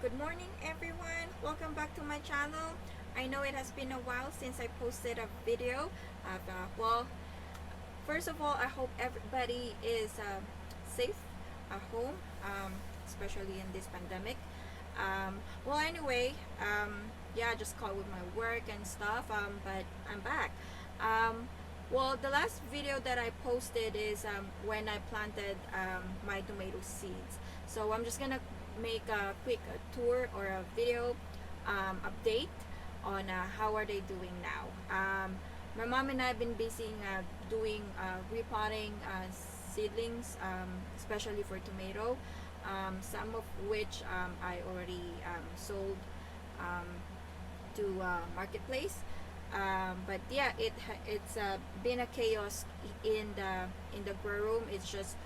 Good morning everyone, welcome back to my channel. I know it has been a while since I posted a video of, first of all, I hope everybody is safe at home, especially in this pandemic. Anyway, yeah, just caught with my work and stuff, but I'm back. The last video that I posted is when I planted my tomato seeds. So I'm just gonna make a quick tour or a video update on how are they doing now. My mom and I have been busy doing repotting seedlings, especially for tomato, some of which I already sold to marketplace. But yeah, it's been a chaos in the grow room. It's just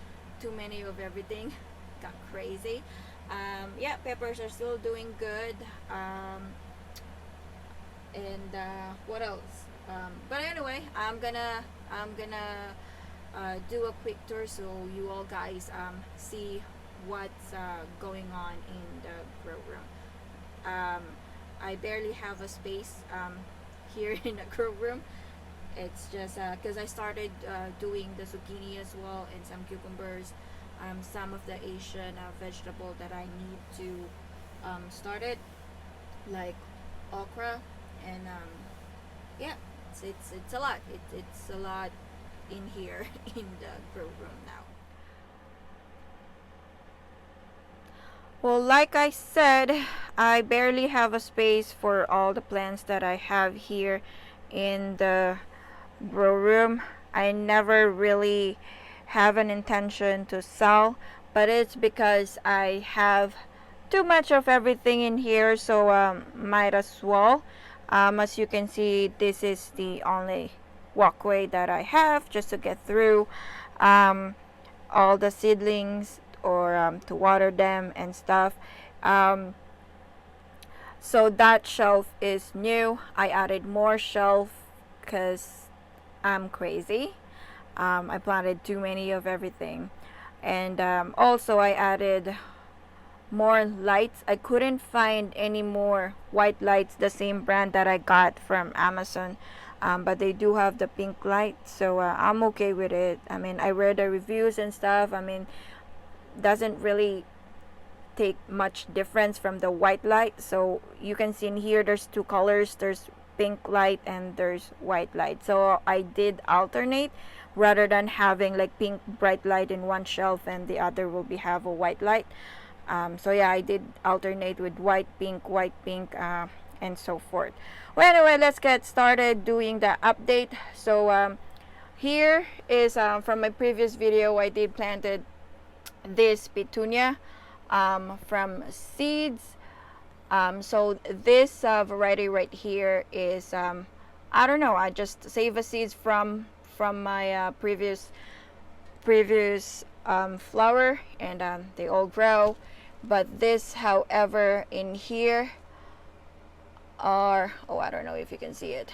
too many of everything. Got crazy. Yeah, peppers are still doing good. What else? But anyway, I'm gonna do a quick tour so you all guys see what's going on in the grow room. I barely have a space here in the grow room. It's just because I started doing the zucchini as well and some cucumbers, some of the Asian vegetable that I need to start it, like okra, and yeah, it's a lot. It's a lot in here in the grow room now. Well, like I said, I barely have a space for all the plants that I have here in the grow room. I never really have an intention to sell, but it's because I have too much of everything in here, so might as well. As you can see, this is the only walkway that I have just to get through all the seedlings or to water them and stuff. So that shelf is new. I added more shelf because I'm crazy. I planted too many of everything, and also I added more lights. I couldn't find any more white lights, the same brand that I got from Amazon, but they do have the pink light, so I'm okay with it. I mean, I read the reviews and stuff. I mean, doesn't really take much difference from the white light. So you can see in here there's two colors, there's pink light and there's white light. So I did alternate rather than having like pink bright light in one shelf and the other will be have a white light. So yeah, I did alternate with white pink and so forth. Well, anyway, let's get started doing the update. So here is from my previous video. I did planted this petunia from seeds. So this variety right here is I don't know, I just save the seeds from my previous flower, and they all grow. But this, however, in here are, oh, I don't know if you can see it.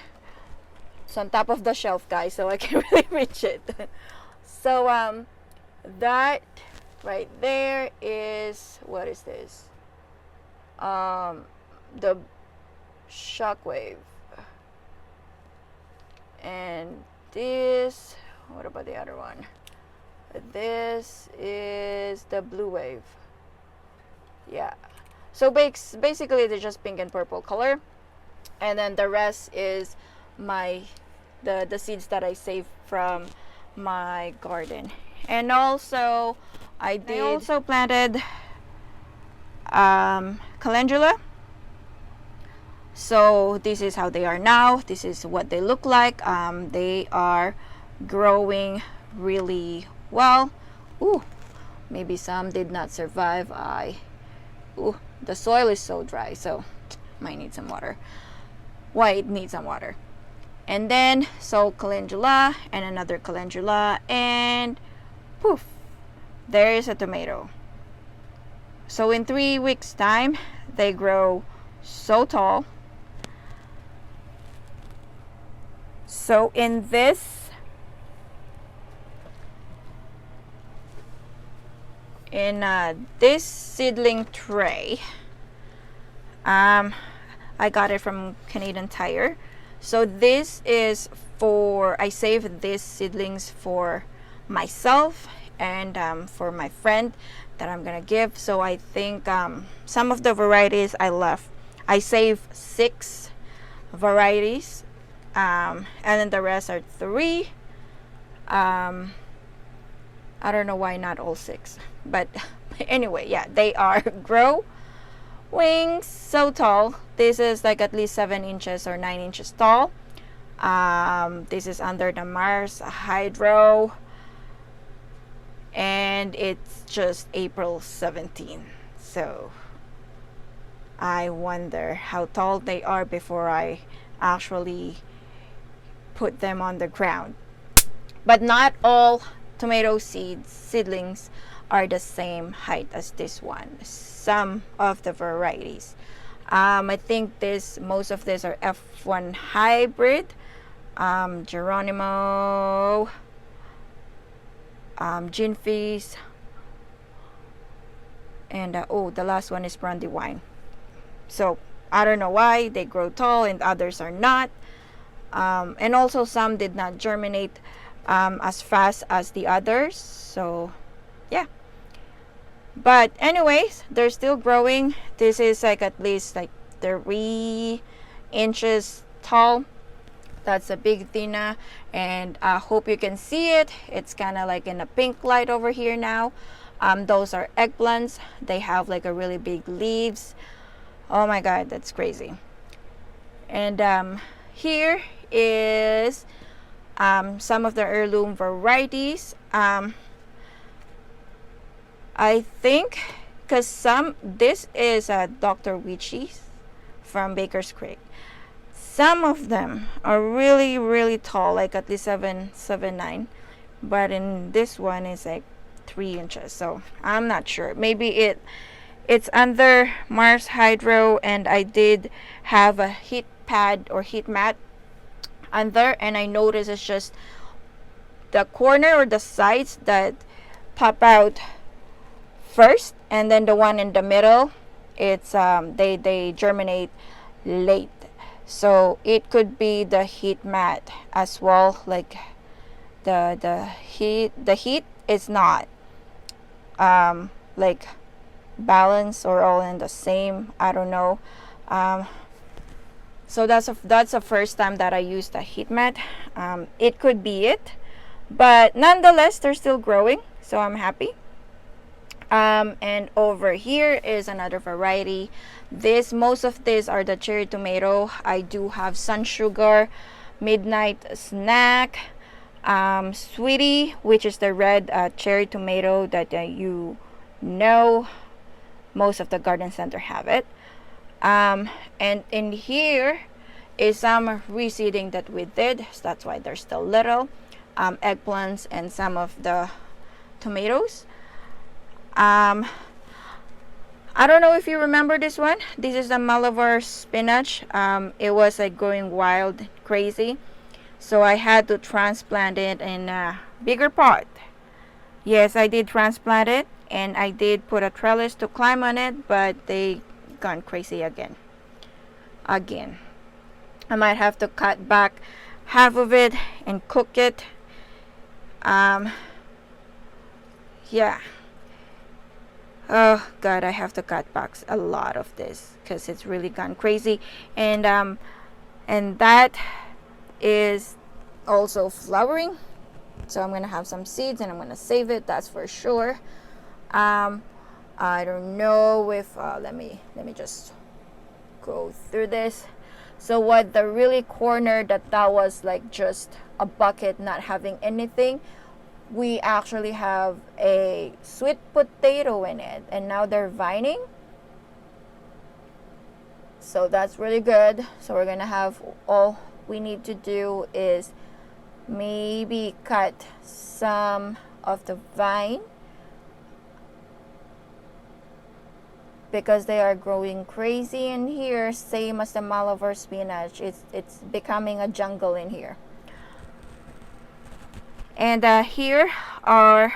It's on top of the shelf, guys, so I can't really reach it. So that right there is, what is this? The shockwave. And this, what about the other one? This is the blue wave. Yeah, so basically they're just pink and purple color, and then the rest is the seeds that I saved from my garden. And also I also planted calendula. So this is how they are now. This is what they look like. They are growing really well. Ooh, maybe some did not survive. The soil is so dry, so might need some water. Why it needs some water. And then so calendula and another calendula, and poof, there is a tomato. So in 3 weeks time they grow so tall. So in this seedling tray, Um, I got it from Canadian Tire. So this is for, I saved these seedlings for myself and for my friend that I'm gonna give. So I think some of the varieties I left. I saved 6 varieties, and then the rest are 3. I don't know why not all 6, but anyway, yeah, they are grow wings so tall. This is like at least 7 inches or 9 inches tall. This is under the Mars Hydro, and it's just April 17. So I wonder how tall they are before I actually put them on the ground. But not all tomato seedlings are the same height as this one. Some of the varieties. I think most of these are F1 hybrid. Geronimo, Ginfies, and the last one is Brandywine. So I don't know why they grow tall and others are not. And also some did not germinate as fast as the others. So yeah. But anyways, they're still growing. This is like at least like 3 inches tall. That's a big Thina, and I hope you can see it. It's kind of like in a pink light over here now. Those are eggplants. They have like a really big leaves. Oh my god, that's crazy. And here is some of the heirloom varieties. I think because this is Dr. Witchy's from Baker's Creek. Some of them are really, really tall, like at least 7'9", but in this one is like 3 inches. So I'm not sure. Maybe it's under Mars Hydro, and I did have a heat pad or heat mat under, and I noticed it's just the corner or the sides that pop out first, and then the one in the middle, it's they germinate late. So it could be the heat mat as well. Like the heat is not like balanced or all in the same. I don't know. So that's the first time that I used a heat mat. It could be it, but nonetheless they're still growing, so I'm happy. And over here is another variety. Most of these are the cherry tomato. I do have Sun Sugar, Midnight Snack, Sweetie, which is the red cherry tomato that you know most of the garden center have it. And in here is some reseeding that we did, so that's why they're still little. Eggplants and some of the tomatoes. I don't know if you remember this one. This is the Malabar spinach. It was like growing wild, crazy. So I had to transplant it in a bigger pot. Yes, I did transplant it, and I did put a trellis to climb on it, but they gone crazy again. I might have to cut back half of it and cook it. Yeah. Oh god, I have to cut back a lot of this because it's really gone crazy. And that is also flowering, so I'm gonna have some seeds and I'm gonna save it, that's for sure. I don't know if let me just go through this. So what the really corner that was like just a bucket not having anything, we actually have a sweet potato in it, and now they're vining, so that's really good. So we're gonna have, all we need to do is maybe cut some of the vine because they are growing crazy in here, same as the Malabar spinach. It's becoming a jungle in here. And here are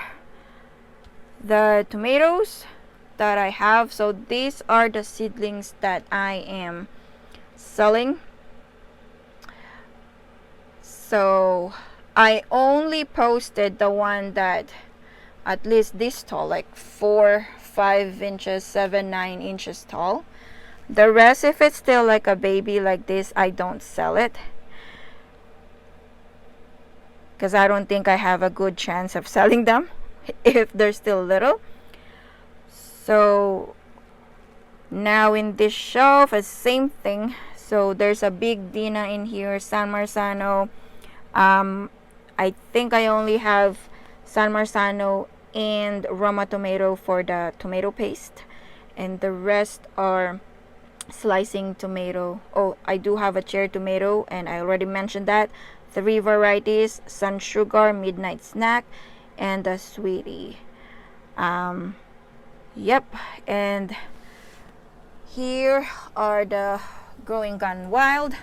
the tomatoes. that I have. So these are the seedlings that I am selling. So I only posted the one that at least this tall, like 4, 5 inches, 7, 9 inches tall. The rest, if it's still like a baby like this, I don't sell it, because I don't think I have a good chance of selling them if they're still little. So now in this shelf, it's same thing. So there's a big Dina in here, San Marzano. I think I only have San Marzano and Roma tomato for the tomato paste, and the rest are slicing tomato. Oh, I do have a cherry tomato, and I already mentioned that. 3 varieties: Sun Sugar, Midnight Snack, and the Sweetie. Yep. And here are the Growing Gone Wild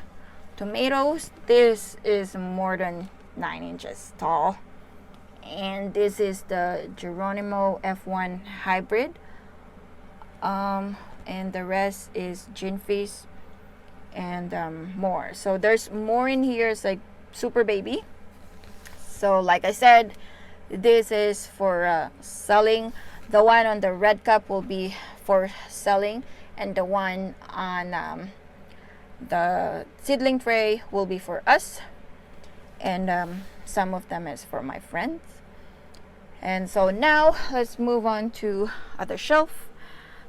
tomatoes. This is more than 9 inches tall, and this is the Geronimo F1 hybrid. And the rest is Ginfish and more. So there's more in here. It's like super baby. So like I said, this is for selling. The one on the red cup will be for selling, and the one on the seedling tray will be for us, and some of them is for my friends. And so now let's move on to other shelf.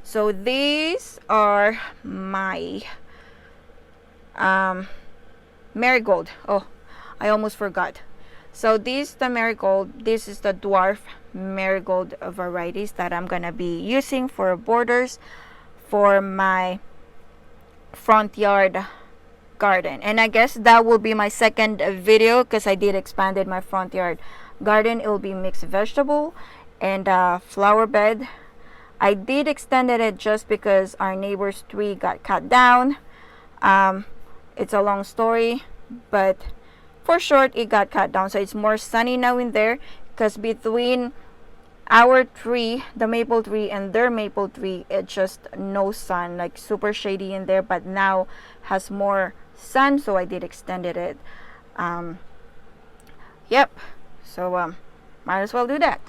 So these are my marigold. Oh, I almost forgot. So this the marigold. This is the dwarf marigold varieties that I'm gonna be using for borders for my front yard garden. And I guess that will be my second video, because I did expanded my front yard garden. It will be mixed vegetable and flower bed. I did extended it just because our neighbor's tree got cut down. It's a long story, but for short, it got cut down, so it's more sunny now in there, because between our tree, the maple tree, and their maple tree, it's just no sun, like super shady in there, but now has more sun, so I did extended it. Yep. So might as well do that.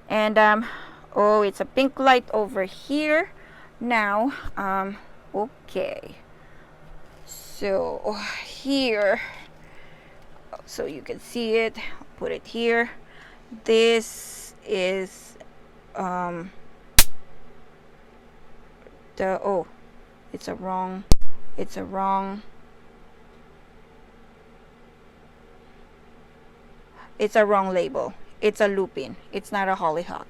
And oh, it's a pink light over here now. Okay, so here, so you can see it, put it here. This is it's a wrong label. It's a lupin. It's not a hollyhock.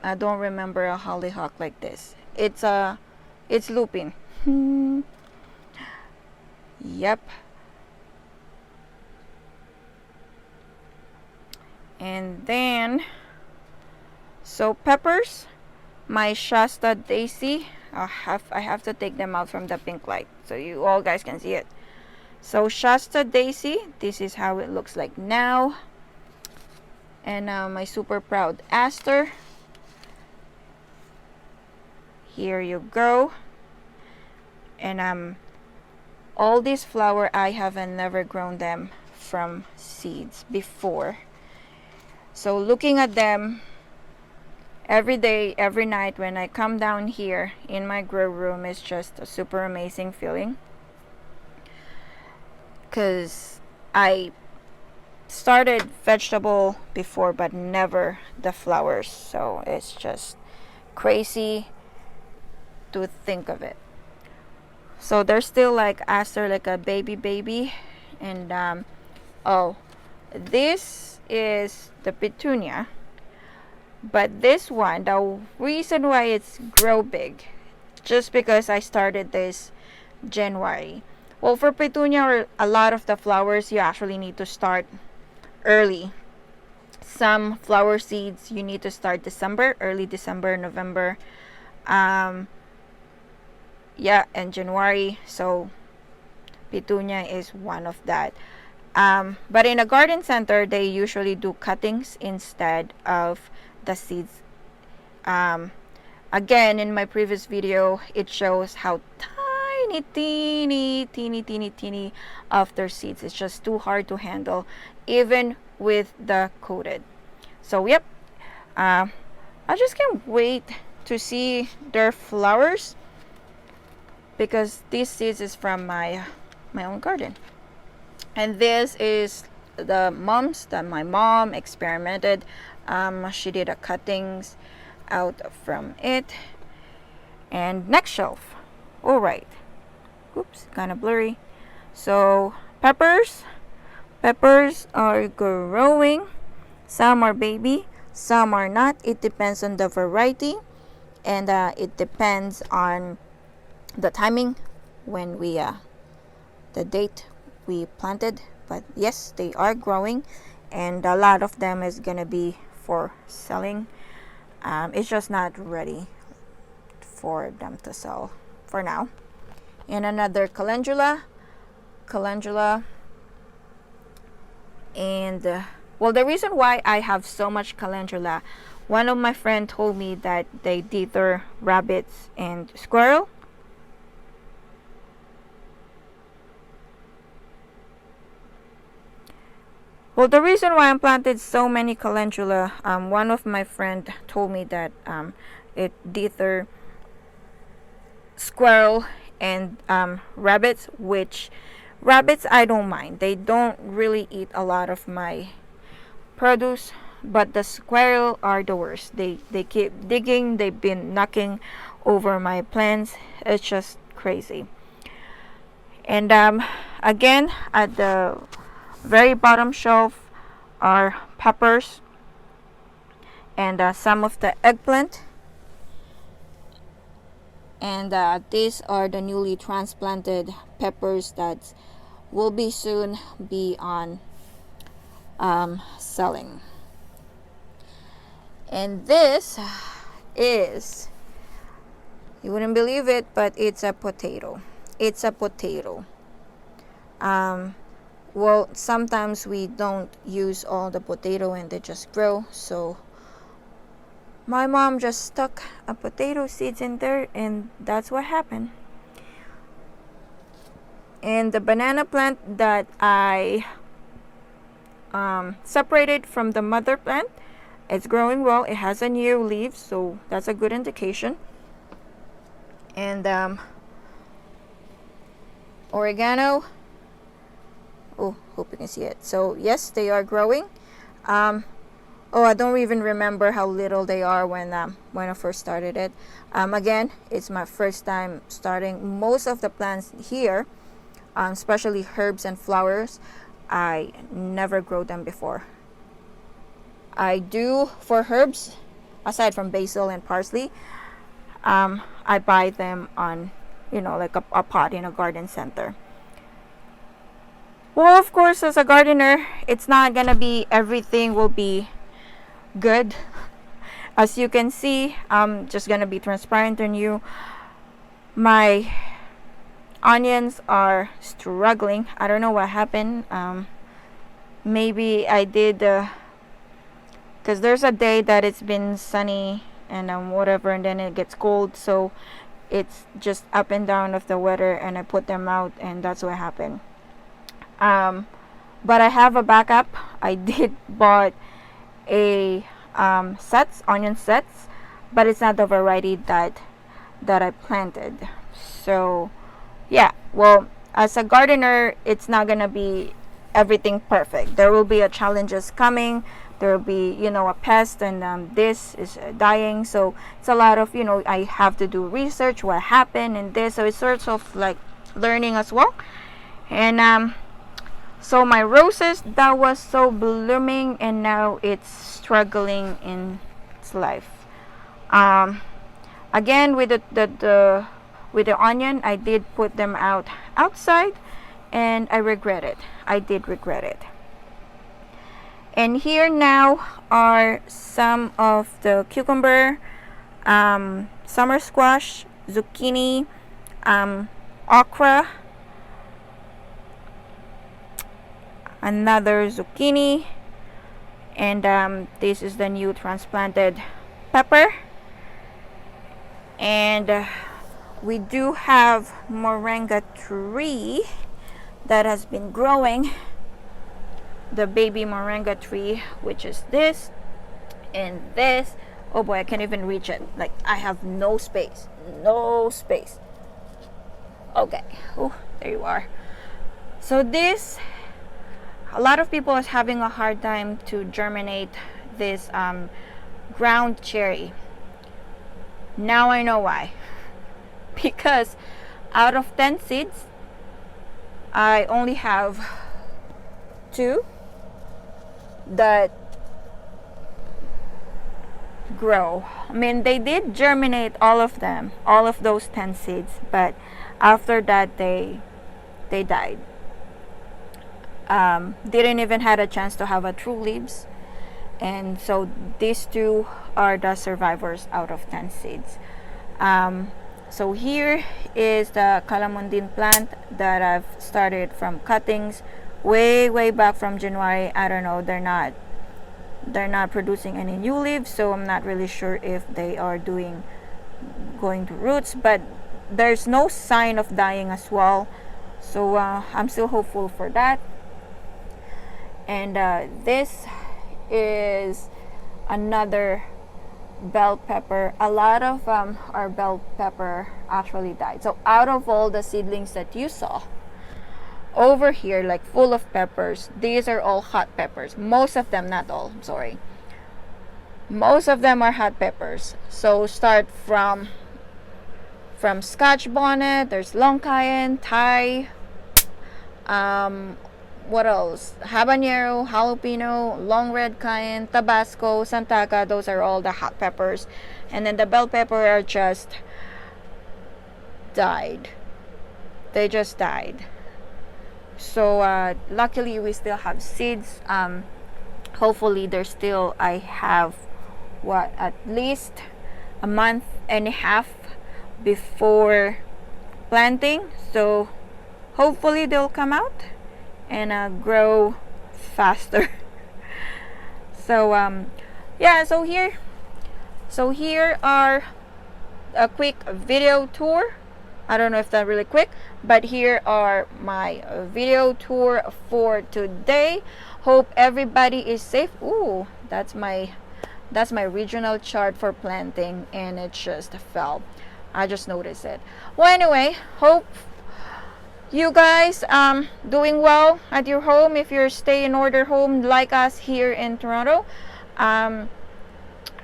I don't remember a hollyhock like this. It's lupin. Yep. And then, so peppers, my Shasta Daisy. I have to take them out from the pink light so you all guys can see it. So Shasta Daisy, this is how it looks like now. And my super proud aster. Here you go. And all these flower, I haven't never grown them from seeds before. So looking at them every day, every night when I come down here in my grow room is just a super amazing feeling. Because I started vegetable before, but never the flowers. So it's just crazy to think of it. So they're still like aster, like a baby. And oh, this is the petunia, but this one, the reason why it's grow big, just because I started this January. Well, for petunia or a lot of the flowers, you actually need to start early. Some flower seeds you need to start December, early December, November, and January. So petunia is one of that. But in a garden center, they usually do cuttings instead of the seeds Again, in my previous video, it shows how tiny, teeny of their seeds. It's just too hard to handle, even with the coated. So yep, I just can't wait to see their flowers, because these seeds is from my own garden. And this is the mums that my mom experimented. She did a cuttings out from it. And next shelf. All right. Oops, kind of blurry. So peppers are growing. Some are baby, some are not. It depends on the variety, and it depends on the timing when we the date we planted. But yes, they are growing, and a lot of them is gonna be for selling. It's just not ready for them to sell for now. And another calendula, and well, the reason why I have so much calendula, one of my friends told me that they deter rabbits and squirrel. Well, the reason why I planted so many calendula, one of my friend told me that it deter squirrel and rabbits, which rabbits I don't mind. They don't really eat a lot of my produce, but the squirrel are the worst. They keep digging. They've been knocking over my plants. It's just crazy. And again, at the very bottom shelf are peppers and some of the eggplant. And these are the newly transplanted peppers that will be soon be on selling. And this is, you wouldn't believe it, but it's a potato. It's a potato. Well, sometimes we don't use all the potato and they just grow. So my mom just stuck a potato seeds in there, and that's what happened. And the banana plant that I separated from the mother plant, it's growing well. It has a new leaf, so that's a good indication. And oregano. Oh, hope you can see it. So yes, they are growing. Oh, I don't even remember how little they are when I first started it. Again, it's my first time starting most of the plants here, especially herbs and flowers. I never grow them before. I do for herbs, aside from basil and parsley. I buy them on, like a pot in a garden center. Well, of course, as a gardener, it's not gonna be everything will be good. As you can see, I'm just gonna be transparent on you. My onions are struggling. I don't know what happened. Maybe I did, because there's a day that it's been sunny and whatever, and then it gets cold, so it's just up and down of the weather, and I put them out, and that's what happened. But I have a backup. I did bought a onion sets, but it's not the variety that I planted. So yeah, well, as a gardener, it's not gonna be everything perfect. There will be challenges coming. There will be a pest, and this is dying, so it's a lot of I have to do research what happened and this, so it's sort of like learning as well. And so my roses that was so blooming, and now it's struggling in its life. Again, with the onion, I did put them outside, and I regret it. I did regret it. And here now are some of the cucumber, summer squash, zucchini, okra, another zucchini, and this is the new transplanted pepper. And we do have moringa tree that has been growing, the baby moringa tree, which is this and this. Oh boy, I can't even reach it. Like, I have no space. Okay. Oh, there you are. So this, a lot of people is having a hard time to germinate this ground cherry. Now I know why. Because out of 10 seeds, I only have 2 that grow. I mean, they did germinate all of them, all of those 10 seeds, but after that they died. Didn't even had a chance to have a true leaves. And so these 2 are the survivors out of 10 seeds. So here is the calamondin plant that I've started from cuttings way back from January. I don't know, they're not producing any new leaves, so I'm not really sure if they are going to roots, but there's no sign of dying as well, so I'm still hopeful for that. And this is another bell pepper. A lot of our bell pepper actually died. So out of all the seedlings that you saw over here, like full of peppers, these are all hot peppers. Most of them, not all, I'm sorry. Most of them are hot peppers. So start from Scotch bonnet, there's long cayenne, Thai, what else? Habanero, jalapeno, long red cayenne, Tabasco, Santaca. Those are all the hot peppers. And then the bell pepper are just died. They just died. So luckily we still have seeds. Hopefully there's still, I have at least a month and a half before planting. So hopefully they'll come out and grow faster. So yeah, so here are a quick video tour. I don't know if that's really quick, but here are my video tour for today. Hope everybody is safe. Ooh, that's my regional chart for planting, and it just fell. I just noticed it. Well, anyway, hope you guys doing well at your home. If you're stay in order home like us here in Toronto, I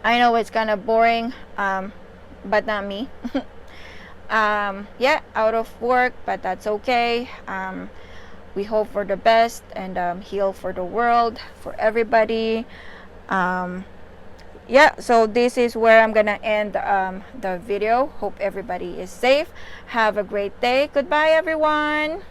know it's kind of boring, but not me. Yeah, out of work, but that's okay. We hope for the best and heal for the world, for everybody. Yeah, so this is where I'm gonna end the video. Hope everybody is safe. Have a great day. Goodbye, everyone.